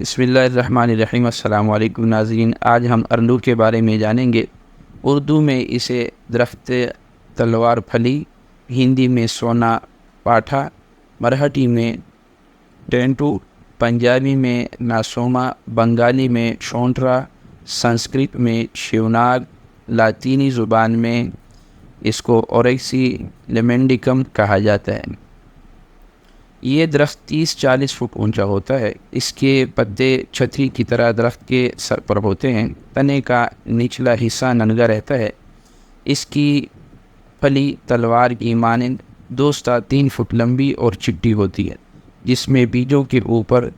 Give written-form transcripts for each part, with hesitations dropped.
بسم اللہ الرحمن الرحیم۔ السلام علیکم ناظرین، آج ہم ارنڈو کے بارے میں جانیں گے۔ اردو میں اسے درخت تلوار پھلی، ہندی میں سونا پاٹھا، مرہٹی میں ٹینٹو، پنجابی میں ناسوما، بنگالی میں شونٹرا، سنسکرت میں شیوناگ، لاطینی زبان میں اس کو اوریکسی لیمینڈیکم کہا جاتا ہے۔ یہ درخت 30-40 فٹ اونچا ہوتا ہے۔ اس کے پتے چھتری کی طرح درخت کے سر پر ہوتے ہیں۔ تنے کا نچلا حصہ ننگا رہتا ہے۔ اس کی پھلی تلوار کی مانند 2 سے 3 فٹ لمبی اور چپٹی ہوتی ہے، جس میں بیجوں کے اوپر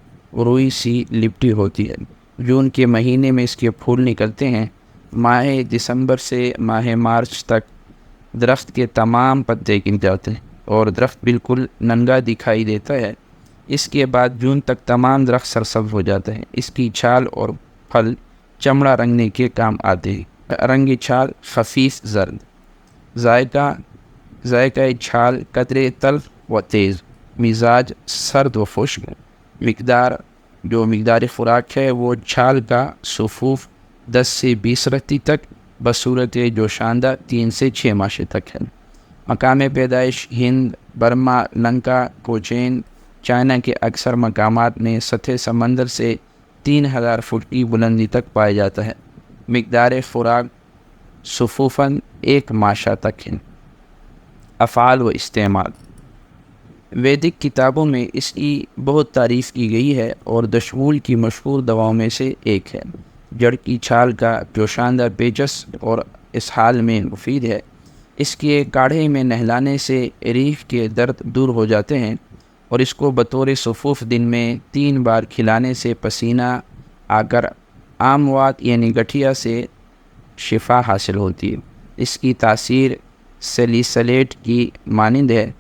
روئی سی لپٹی ہوتی ہے۔ جون کے مہینے میں اس کے پھول نکلتے ہیں۔ ماہ دسمبر سے ماہ مارچ تک درخت کے تمام پتے گر جاتے ہیں اور درخت بالکل ننگا دکھائی دیتا ہے۔ اس کے بعد جون تک تمام درخت سرسبز ہو جاتے ہیں۔ اس کی چھال اور پھل چمڑا رنگنے کے کام آتے ہیں۔ رنگ چھال خفیف زرد، ذائقہ چھال قدرے تلخ و تیز، مزاج سرد و خشک، مقدار خوراک ہے وہ چھال کا صفوف 10 سے 20 رتی تک، بصورت جوشاندہ 3 سے 6 ماشے تک ہے۔ مقام پیدائش ہند، برما، لنکا، کوچین، چائنا کے اکثر مقامات میں سطح سمندر سے 3000 فٹ کی بلندی تک پایا جاتا ہے۔ مقدار خوراک صفوفاً 1 ماشا تک ہے۔ افعال و استعمال۔ ویدک کتابوں میں اس کی بہت تعریف کی گئی ہے اور دشمول کی مشہور دواؤں میں سے ایک ہے۔ جڑ کی چھال کا جوشاندہ پیچس اور اسہال میں مفید ہے۔ اس کے کاڑھے میں نہلانے سے ریح کے درد دور ہو جاتے ہیں اور اس کو بطور صفوف دن میں 3 بار کھلانے سے پسینہ آ کر عام وات یعنی گٹھیا سے شفا حاصل ہوتی ہے۔ اس کی تاثیر سیلیسلیٹ کی مانند ہے۔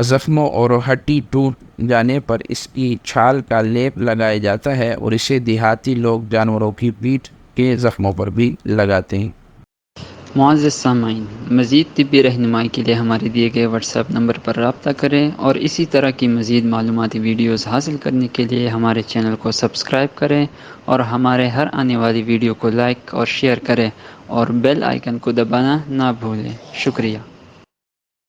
زخموں اور ہڈی ٹوٹ جانے پر اس کی چھال کا لیپ لگایا جاتا ہے اور اسے دیہاتی لوگ جانوروں کی پیٹھ کے زخموں پر بھی لگاتے ہیں۔ معزز سامعین، مزید طبی رہنمائی کے لیے ہمارے دیے گئے واٹس ایپ نمبر پر رابطہ کریں اور اسی طرح کی مزید معلوماتی ویڈیوز حاصل کرنے کے لیے ہمارے چینل کو سبسکرائب کریں اور ہمارے ہر آنے والی ویڈیو کو لائک اور شیئر کریں اور بیل آئیکن کو دبانا نہ بھولیں۔ شکریہ۔